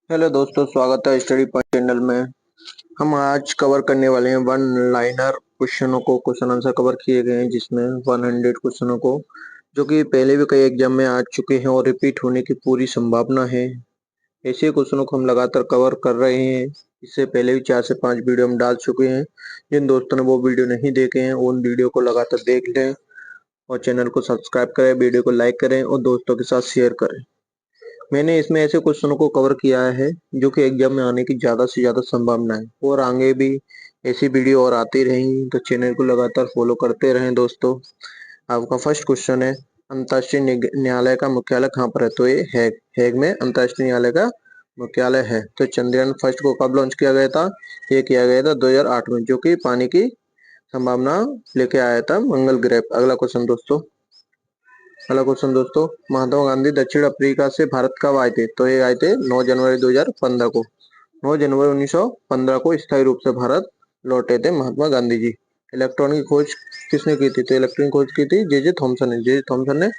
Hello दोस्तों, स्वागत है स्टडी पॉइंट चैनल में। हम आज कवर करने वाले हैं वन लाइनर क्वेश्चनों को। क्वेश्चन आंसर कवर किए गए हैं जिसमें 100 क्वेश्चनों को, जो कि पहले भी कई एग्जाम में आ चुके हैं और रिपीट होने की पूरी संभावना है। ऐसे क्वेश्चनों को हम लगातार कवर कर रहे हैं। इससे पहले भी 4 से 5 वीडियो हम डाल चुके हैं। जिन दोस्तों ने वो वीडियो नहीं देखे हैं उन वीडियो को लगातार देख लें और चैनल को सब्सक्राइब करें, वीडियो को लाइक करें और दोस्तों के साथ शेयर करें। मैंने इसमें ऐसे क्वेश्चनों को कवर किया है जो कि एग्जाम में आने की ज्यादा से ज्यादा संभावना है, और आगे भी ऐसी वीडियो और आती रहेंगी, तो चैनल को लगातार फॉलो करते रहें दोस्तों। आपका फर्स्ट क्वेश्चन है, अंतर्राष्ट्रीय न्यायालय का मुख्यालय कहाँ पर है? तो ये हैग में अंतर्राष्ट्रीय न्यायालय का मुख्यालय है। तो चंद्रयान फर्स्ट को कब लॉन्च किया गया था? ये किया गया था 2008 में, जो कि पानी की संभावना लेके आया था मंगल ग्रह। अगला क्वेश्चन दोस्तों, महात्मा गांधी दक्षिण अफ्रीका से भारत कब आए थे? तो ये आए थे 9 जनवरी 2015 को। 9 जनवरी 1915 को स्थायी रूप से भारत लौटे थे महात्मा गांधी जी। इलेक्ट्रॉन की खोज किसने की थी? तो इलेक्ट्रॉन की खोज की थी जे जे थॉमसन ने। जे जे थॉमसन ने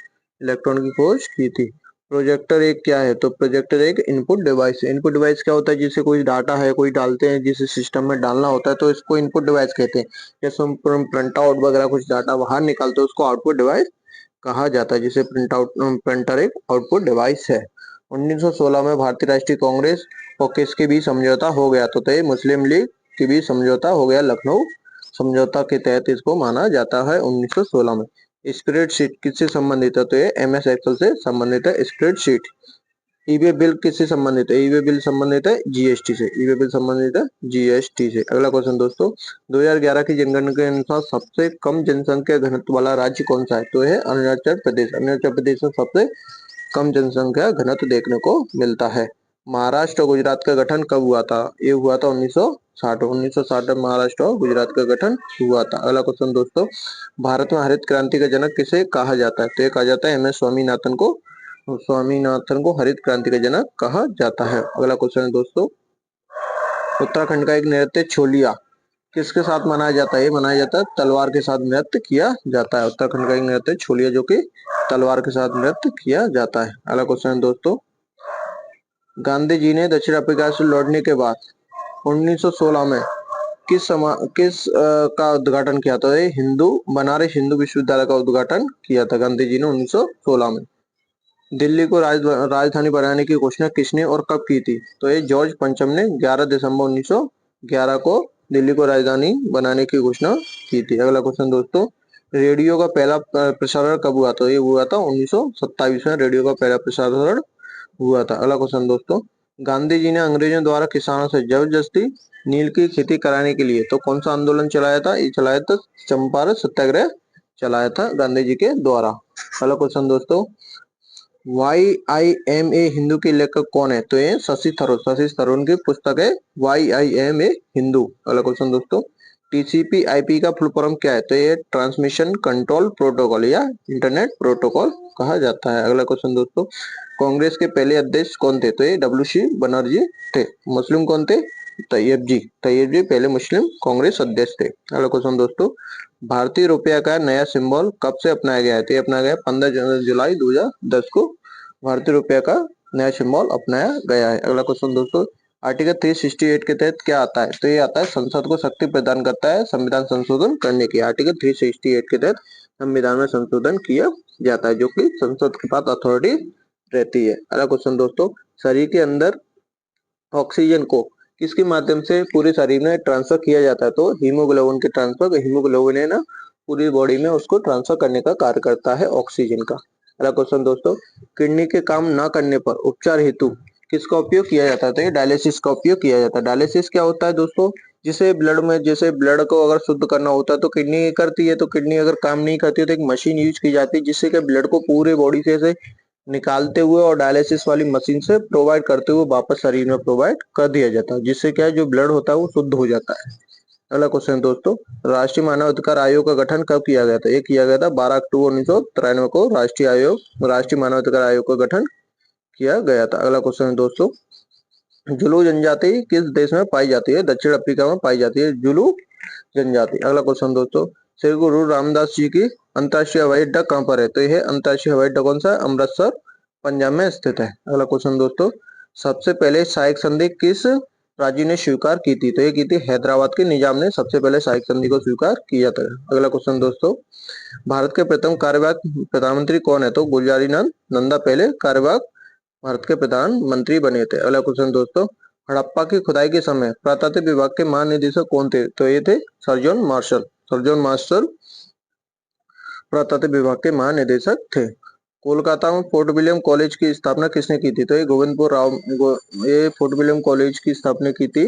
इलेक्ट्रॉन की खोज की थी। प्रोजेक्टर एक क्या है? तो प्रोजेक्टर एक इनपुट डिवाइस है। इनपुट डिवाइस क्या होता है? जिसे कोई डाटा है, कोई डालते हैं, जिसे सिस्टम में डालना होता है, तो इसको इनपुट डिवाइस कहते हैं। जैसे हम प्रिंट आउट वगैरह कुछ डाटा बाहर निकालते हैं, उसको आउटपुट डिवाइस कहा जाता है, जिसे प्रिंटर एक आउटपुट डिवाइस है। 1916 में भारतीय राष्ट्रीय कांग्रेस और किसके बीच समझौता हो गया? तो ये मुस्लिम लीग के बीच समझौता हो गया। लखनऊ समझौता के तहत इसको माना जाता है 1916 में। स्प्रेडशीट किससे संबंधित है? तो ये एमएस एक्सेल से संबंधित है स्प्रेडशीट। ई-वे बिल किससे संबंधित है? ई-वे बिल संबंधित है जीएसटी से। ई-वे बिल संबंधित है जीएसटी से। अगला क्वेश्चन दोस्तों, 2011 की जनगणना के अनुसार सबसे कम जनसंख्या घनत्व वाला राज्य कौन सा है? तो है अरुणाचल प्रदेश। अरुणाचल प्रदेश में सबसे कम जनसंख्या घनत्व देखने को मिलता है। महाराष्ट्र और गुजरात का गठन कब हुआ था? ये हुआ था 1960। 1960 में महाराष्ट्र और गुजरात का गठन हुआ था। अगला क्वेश्चन दोस्तों, भारत में हरित क्रांति का जनक किसे कहा जाता है? तो ये कहा जाता है एम एस स्वामीनाथन को। स्वामीनाथन को हरित क्रांति का जनक कहा जाता है। अगला क्वेश्चन है दोस्तों, उत्तराखंड का एक नृत्य छोलिया किसके साथ मनाया जाता है? ये मनाया जाता है तलवार के साथ नृत्य किया जाता है। उत्तराखंड का एक नृत्य छोलिया जो कि तलवार के साथ नृत्य किया जाता है। अगला क्वेश्चन है दोस्तों, गांधी जी ने दक्षिण अफ्रीका से लौटने के बाद 1916 में का उद्घाटन किया था? बनारस हिंदू विश्वविद्यालय का उद्घाटन किया था गांधी जी ने 1916 में। दिल्ली को राजधानी बनाने की घोषणा किसने और कब की थी? तो ये जॉर्ज पंचम ने 11 दिसंबर 1911 को दिल्ली को राजधानी बनाने की घोषणा की थी। अगला क्वेश्चन दोस्तों, रेडियो का पहला प्रसारण कब हुआ? तो ये हुआ था 1927 में, रेडियो का पहला प्रसारण हुआ था। अगला क्वेश्चन दोस्तों, गांधी जी ने अंग्रेजों द्वारा किसानों से जबरदस्ती नील की खेती कराने के लिए तो कौन सा आंदोलन चलाया था? ये चलाया था चंपारण सत्याग्रह चलाया था गांधी जी के द्वारा। अगला क्वेश्चन दोस्तों, YIMA हिंदू के लेखक कौन है? तो ये शशि थरूर। शशि थरूर की पुस्तक है YIMA हिंदू। अगला क्वेश्चन दोस्तों, TCP IP का फुल फॉर्म क्या है? तो ये ट्रांसमिशन कंट्रोल प्रोटोकॉल या इंटरनेट प्रोटोकॉल कहा जाता है। अगला क्वेश्चन दोस्तों, कांग्रेस के पहले अध्यक्ष कौन थे? तो ये WC बनर्जी थे। मुस्लिम कौन थे? तैयब जी पहले मुस्लिम कांग्रेस अध्यक्ष थे। अगला क्वेश्चन दोस्तों, भारतीय रुपया का नया सिंबल कब से अपनाया गया है? तो ये अपनाया गया 15 जुलाई 2010 को भारतीय रुपया का नया सिंबल अपनाया गया है। अगला क्वेश्चन दोस्तों, आर्टिकल 368 के तहत क्या आता है? तो ये आता है संसद को शक्ति प्रदान करता है संविधान संशोधन करने की। आर्टिकल 368 के तहत संविधान में संशोधन किया जाता है, जो कि संसद के पास अथॉरिटी रहती है। अगला क्वेश्चन दोस्तों, शरीर के अंदर ऑक्सीजन को किसके माध्यम से पूरे शरीर में ट्रांसफर किया जाता है? तो हीमोग्लोबिन के ट्रांसफर। हीमोग्लोबिन है ना, पूरी बॉडी में उसको ट्रांसफर करने का कार्य करता है ऑक्सीजन का। अगला क्वेश्चन दोस्तों, किडनी के काम न करने पर उपचार हेतु किसका उपयोग किया जाता है? तो ये डायलिसिस का उपयोग किया जाता है। डायलिसिस क्या होता है दोस्तों? जैसे ब्लड को अगर शुद्ध करना होता है तो किडनी करती है, तो किडनी अगर काम नहीं करती है तो एक मशीन यूज की जाती है, जिससे कि ब्लड को पूरे बॉडी से निकालते हुए और डायलिसिस वाली मशीन से प्रोवाइड करते हुए वापस शरीर में प्रोवाइड कर दिया जाता है, जिससे क्या है जो ब्लड होता है वो शुद्ध हो जाता है। अगला क्वेश्चन दोस्तों, राष्ट्रीय मानव अधिकार आयोग का गठन कब किया गया था? ये किया गया था 12 अक्टूबर 1993 को राष्ट्रीय मानव अधिकार आयोग का गठन किया गया था। अगला क्वेश्चन दोस्तों, जुलू जनजाति किस देश में पाई जाती है? दक्षिण अफ्रीका में पाई जाती है जुलू जनजाति। अगला क्वेश्चन दोस्तों, श्री गुरु रामदास जी की अंतर्राष्ट्रीय हवाई अड्डा कहाँ पर है? तो यह अंतर्राष्ट्रीय हवाई अड्डा कौन सा है? अमृतसर पंजाब में स्थित है। अगला क्वेश्चन दोस्तों, सबसे पहले सहायक संधि किस राज्य ने स्वीकार की थी? तो ये की थी हैदराबाद के निजाम ने सबसे पहले सहायक संधि को स्वीकार किया था। अगला क्वेश्चन दोस्तों, भारत के प्रथम कार्यवाहक प्रधानमंत्री कौन है? तो गुलजारीलाल नंदा पहले कार्यवाहक भारत के प्रधानमंत्री बने थे। अगला क्वेश्चन दोस्तों, हड़प्पा की खुदाई के समय पुरातत्व विभाग के महानिदेशक कौन थे? तो ये थे sir John Marshall. Sir John Marshall पुरातत्व विभाग के महानिदेशक थे। कोलकाता में फोर्ट विलियम कॉलेज की स्थापना किसने की थी? तो ये ये फोर्ट विलियम कॉलेज की स्थापना की थी।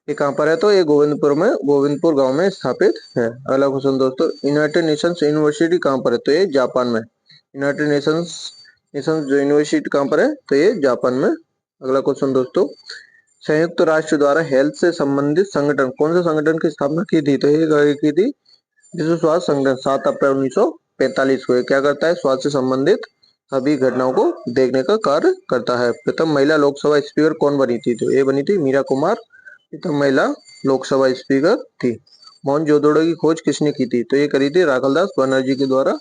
ये कहाँ पर है? तो ये गोविंदपुर गांव में स्थापित है। अगला क्वेश्चन दोस्तों, यूनाइटेड नेशंस यूनिवर्सिटी कहाँ पर है? तो ये जापान में। यूनाइटेड नेशंस यूनिवर्सिटी कहाँ पर है? तो ये जापान में। अगला क्वेश्चन दोस्तों, संयुक्त राष्ट्र द्वारा हेल्थ से संबंधित संगठन कौन से संगठन की स्थापना की थी? तो ये की थी विश्व स्वास्थ्य संगठन 7 अप्रैल 1945 को। क्या करता है? स्वास्थ्य से संबंधित सभी घटनाओं को देखने का कार्य करता है। प्रथम महिला लोकसभा स्पीकर कौन बनी थी? तो ये बनी थी मीरा कुमार, प्रथम महिला लोकसभा स्पीकर थी। मोहनजोदड़ो की खोज किसने की थी? तो ये करी थी राखलदास बनर्जी के द्वारा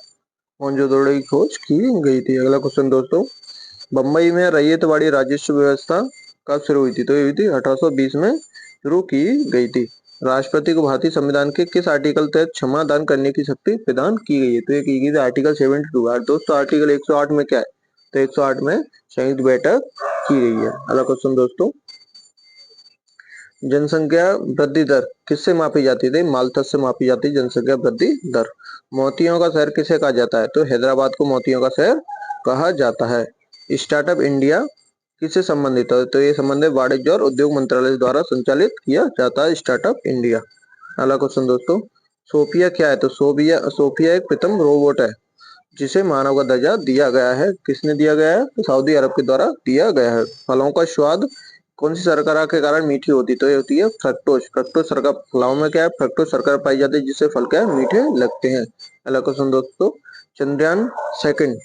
मोहनजोदड़ो की खोज की गई थी। अगला क्वेश्चन दोस्तों, बम्बई में रैयतवाड़ी राजस्व व्यवस्था कब शुरू हुई थी? तो ये हुई थी 1820 में शुरू की गई थी। राष्ट्रपति को भारतीय संविधान के किस आर्टिकल तहत क्षमा दान करने की शक्ति प्रदान की गई है? तो ये की गई थी आर्टिकल 72। दोस्तों आर्टिकल 108 में क्या है? तो 108 में संयुक्त बैठक की गई है। अगला क्वेश्चन दोस्तों, जनसंख्या वृद्धि दर किससे मापी जाती थी? माल्थस से मापी जाती है जनसंख्या वृद्धि दर। मोतियों का शहर किसे कहा जाता है? तो हैदराबाद को मोतियों का शहर कहा जाता है। स्टार्टअप इंडिया किससे संबंधित है? तो ये संबंधित वाणिज्य और उद्योग मंत्रालय द्वारा संचालित किया जाता है स्टार्टअप इंडिया। अगला क्वेश्चन दोस्तों, सोफिया क्या है? तो सोफिया एक प्रथम रोबोट है जिसे मानव का दर्जा दिया गया है। किसने दिया गया है? तो सऊदी अरब के द्वारा दिया गया है। फलों का स्वाद कौन सी शर्करा के कारण मीठी होती? तो ये होती है फ्रक्टोज। फ्रक्टोज शर्करा फलों में क्या है? फ्रक्टोज शर्करा पाई जाती है जिससे फल क्या है? मीठे लगते हैं। अगला क्वेश्चन दोस्तों, चंद्रयान सेकंड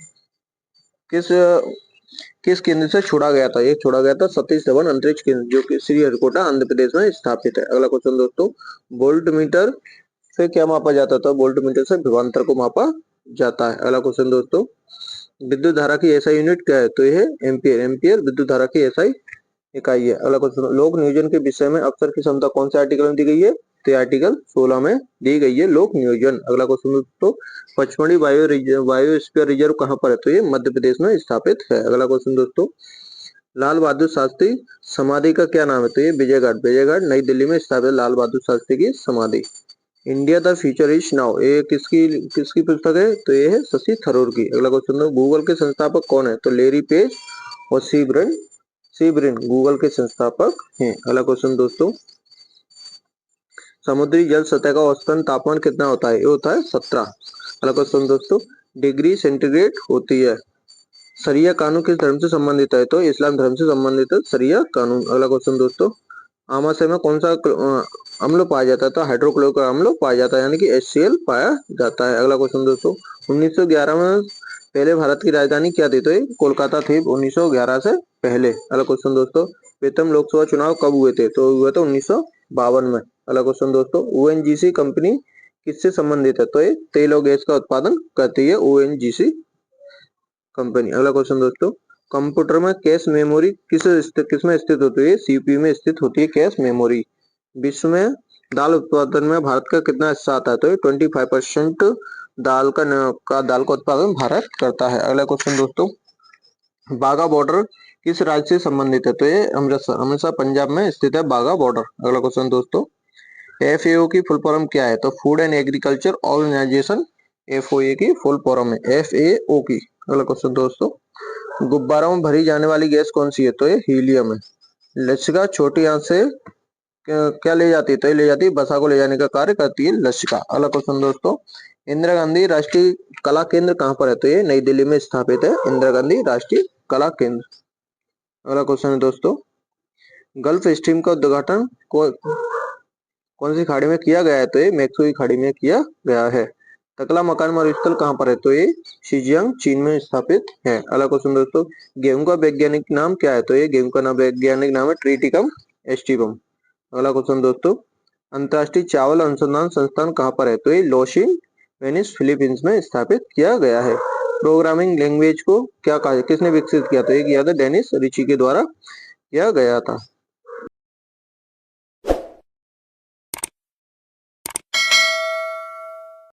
किस किस केंद्र से छोड़ा गया था? ये छोड़ा गया था सतीश धवन अंतरिक्ष केंद्र जो कि श्रीहरिकोटा आंध्र प्रदेश में स्थापित है। अगला क्वेश्चन दोस्तों, वोल्ट मीटर से क्या मापा जाता था? वोल्ट मीटर से विभवांतर को मापा जाता है। अगला क्वेश्चन दोस्तों, विद्युत धारा की एसआई यूनिट क्या है? तो यह एम्पियर। एम्पियर विद्युत धारा की एसआई इकाई है। अगला क्वेश्चन, लोक नियोजन के विषय में अवसर की क्षमता कौन से आर्टिकल में दी गई है? तो आर्टिकल 16 में दी गई है लोक नियोजन। अगला क्वेश्चन दोस्तों, पचमढ़ी बायोस्फीयर रिजर्व कहाँ पर है? तो ये मध्य प्रदेश में स्थापित है। अगला क्वेश्चन दोस्तों, लाल बहादुर शास्त्री समाधि का क्या नाम है? तो ये विजयघाट नई दिल्ली में स्थापित लाल बहादुर शास्त्री की समाधि। India the future is now ये किसकी पुस्तक है? तो ये है शशि थरूर की। अगला क्वेश्चन, गूगल के संस्थापक कौन है? तो लेरी पेज और सीब्रिन गूगल के संस्थापक हैं। अगला क्वेश्चन दोस्तों, समुद्री जल सतह का औसतन तापमान कितना होता है? ये होता है 17। अगला क्वेश्चन दोस्तों, डिग्री सेंटीग्रेड होती है। शरिया कानून किस धर्म से संबंधित है? तो इस्लाम धर्म से संबंधित है शरिया कानून। अगला क्वेश्चन दोस्तों, आमाशय में कौन सा अम्ल पाया जाता है? तो हाइड्रोक्लोरिक अम्ल पाया जाता है यानी कि HCl पाया जाता है। अगला क्वेश्चन दोस्तों, 1911 में पहले भारत की राजधानी क्या थी? तो ये कोलकाता थी 1911 से पहले। अगला क्वेश्चन दोस्तों, प्रथम लोकसभा चुनाव कब हुए थे? तो हुए थे 1952 में। अगला क्वेश्चन दोस्तों, ONGC कंपनी किससे संबंधित है? तो ये तेल और गैस का उत्पादन करती है ONGC कंपनी। अगला क्वेश्चन दोस्तों, कंप्यूटर में कैश मेमोरी किसमें स्थित होती है? CPU में स्थित होती है कैश मेमोरी। विश्व में दाल उत्पादन में भारत का कितना हिस्सा आता है? तो 25% दाल का उत्पादन भारत करता है। अगला क्वेश्चन दोस्तों, बाघा बॉर्डर किस राज्य से संबंधित है? तो ये अमृतसर पंजाब में स्थित है बाघा बॉर्डर। अगला क्वेश्चन दोस्तों, FAO की फुल फॉर्म क्या है? तो food and agriculture organization FOA की फुल फॉर्म है FAO की। अगला क्वेश्चन दोस्तों, गुब्बारों में भरी जाने वाली गैस कौन सी है? तो ये हीलियम है। लसिका छोटी आंत से क्या ले जाती है? तो ये ले जाती है बसा को ले जाने का कार्य करती है लसिका। अगला क्वेश्चन दोस्तों, इंदिरा गांधी राष्ट्रीय कला केंद्र कहाँ पर है? तो ये नई दिल्ली में स्थापित है इंदिरा गांधी राष्ट्रीय कला केंद्र। अगला क्वेश्चन है दोस्तों, गल्फ स्ट्रीम का उद्घाटन कौन सी खाड़ी में किया गया है? तो ये मैक्सुई खाड़ी में किया गया है। तकला मकान मरुस्थल कहाँ पर है? तो ये शिजियांग चीन में स्थापित है। अगला क्वेश्चन दोस्तों, गेहूं का वैज्ञानिक नाम क्या है? तो ये गेहूं का वैज्ञानिक नाम है ट्रिटिकम एस्टिवम। अगला क्वेश्चन दोस्तों, अंतर्राष्ट्रीय चावल अनुसंधान संस्थान कहाँ पर है? तो ये लोशिन वेनिस फिलीपींस में स्थापित किया गया है। प्रोग्रामिंग लैंग्वेज को क्या कहा, किसने विकसित किया, तो ये किया था डेनिस रिची के द्वारा किया गया था।